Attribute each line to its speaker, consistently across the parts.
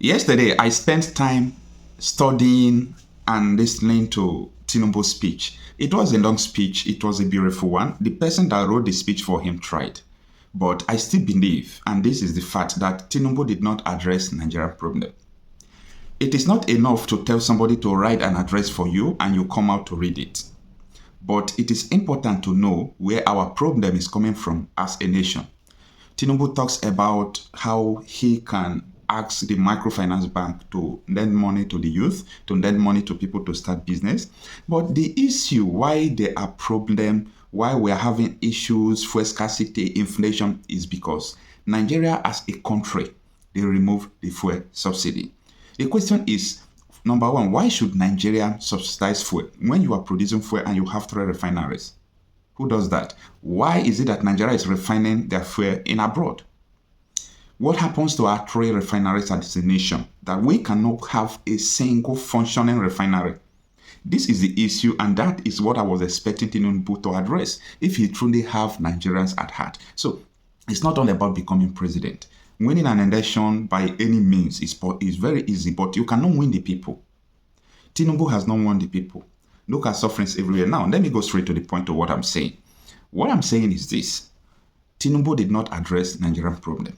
Speaker 1: Yesterday, I spent time studying and listening to Tinubu's speech. It was a long speech. It was a beautiful one. The person that wrote the speech for him tried. But I still believe, and this is the fact, that Tinubu did not address Nigerian problem. It is not enough to tell somebody to write an address for you and you come out to read it. But it is important to know where our problem is coming from as a nation. Tinubu talks about how he can ask the microfinance bank to lend money to the youth, to lend money to people to start business. But the issue why there are problems, why we are having issues, fuel scarcity, inflation, is because Nigeria as a country, they remove the fuel subsidy. The question is, number one, why should Nigeria subsidize fuel when you are producing fuel and you have 3 refineries? Who does that? Why is it that Nigeria is refining their fuel in abroad? What happens to our 3 refineries as a nation that we cannot have a single functioning refinery? This is the issue, and that is what I was expecting Tinubu to address if he truly have Nigerians at heart. So it's not all about becoming president. Winning an election by any means is very easy, but you cannot win the people. Tinubu has not won the people. Look at sufferings everywhere. Now, let me go straight to the point of what I'm saying. What I'm saying is this. Tinubu did not address Nigerian problem.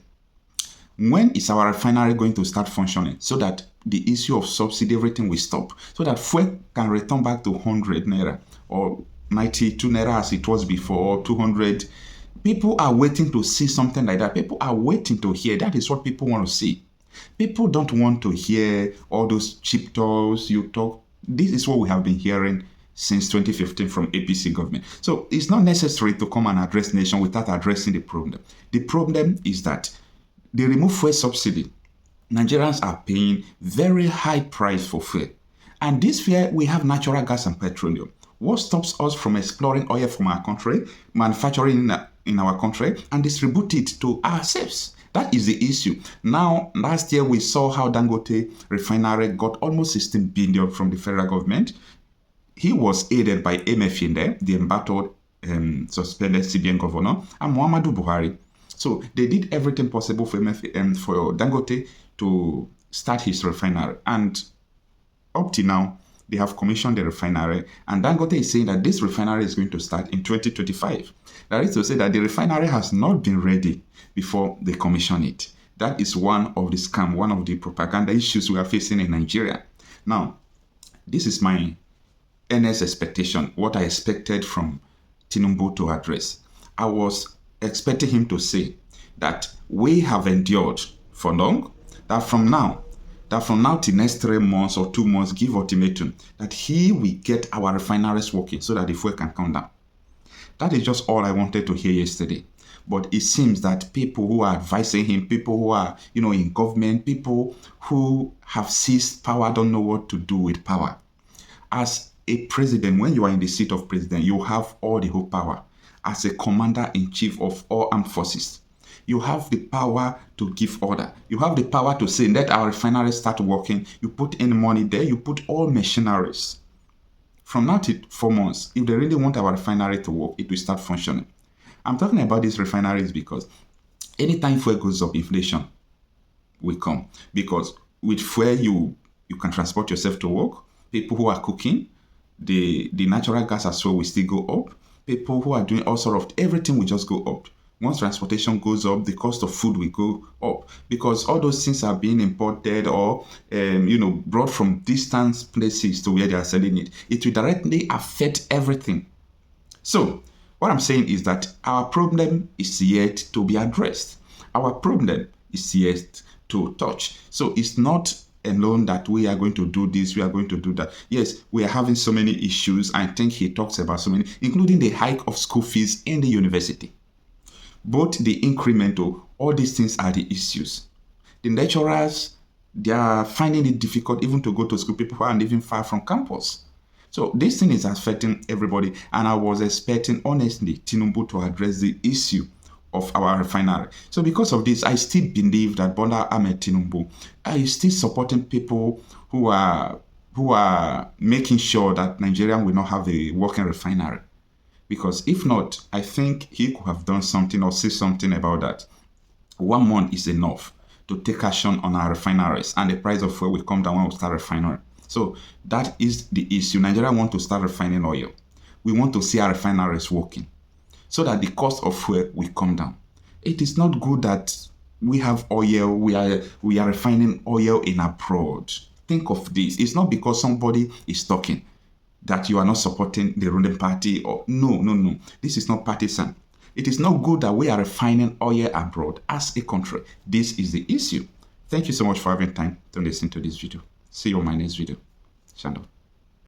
Speaker 1: When is our refinery going to start functioning so that the issue of subsidy, everything will stop, so that fuel can return back to 100 naira or 92 naira as it was before, or 200? People are waiting to see something like that. People are waiting to hear. That is what people want to see. People don't want to hear all those cheap talks you talk. This is what we have been hearing since 2015 from APC government. So it's not necessary to come and address the nation without addressing the problem. The problem is that they remove fuel subsidy. Nigerians are paying very high price for fuel. And this fuel, we have natural gas and petroleum. What stops us from exploring oil from our country, manufacturing in our country, and distribute it to ourselves? That is the issue. Now, last year we saw how Dangote refinery got almost 16 billion from the federal government. He was aided by Emefiele, the embattled suspended CBN governor, and Muhammadu Buhari. So they did everything possible for for Dangote to start his refinery. And up to now, they have commissioned the refinery, and Dangote is saying that this refinery is going to start in 2025. That is to say that the refinery has not been ready before they commission it. That is one of the scam, one of the propaganda issues we are facing in Nigeria. Now, this is my earnest expectation, what I expected from Tinubu to address. I was expecting him to say that we have endured for long, that from now till next 3 months or 2 months, give ultimatum, that he will get our refineries working so that the fuel can come down. That is just all I wanted to hear yesterday. But it seems that people who are advising him, people who are, in government, people who have seized power don't know what to do with power. As a president, when you are in the seat of president, you have all the whole power. As a commander-in-chief of all armed forces, you have the power to give order. You have the power to say, let our refinery start working. You put in money there. You put all machineries. From now to 4 months, if they really want our refinery to work, it will start functioning. I'm talking about these refineries because anytime fuel goes up, inflation will come. Because with fuel, you can transport yourself to work. People who are cooking, the natural gas as well will still go up. People who are doing all sort of, everything will just go up. Once transportation goes up, the cost of food will go up because all those things are being imported or, brought from distant places to where they are selling it. It will directly affect everything. So what I'm saying is that our problem is yet to be addressed. Our problem is yet to touch. So it's not alone that we are going to do this, we are going to do that. Yes, we are having so many issues. I think he talks about so many, including the hike of school fees in the university. Both the incremental, all these things are the issues. The lecturers, they are finding it difficult even to go to school. People are living far from campus. So this thing is affecting everybody. And I was expecting, honestly, Tinubu to address the issue of our refinery. So because of this, I still believe that Bola Ahmed Tinubu is still supporting people who are making sure that Nigeria will not have a working refinery. Because if not, I think he could have done something or said something about that. 1 month is enough. to take action on our refineries, and the price of fuel will come down when we start refinery. So that is the issue. Nigeria want to start refining oil. We want to see our refineries working so that the cost of fuel will come down. It is not good that we have oil, we are refining oil in abroad. Think of this. It's not because somebody is talking that you are not supporting the ruling party, or no. This is not partisan. It is not good that we are refining oil abroad as a country. This is the issue. Thank you so much for having time to listen to this video. See you on my next video. Shando.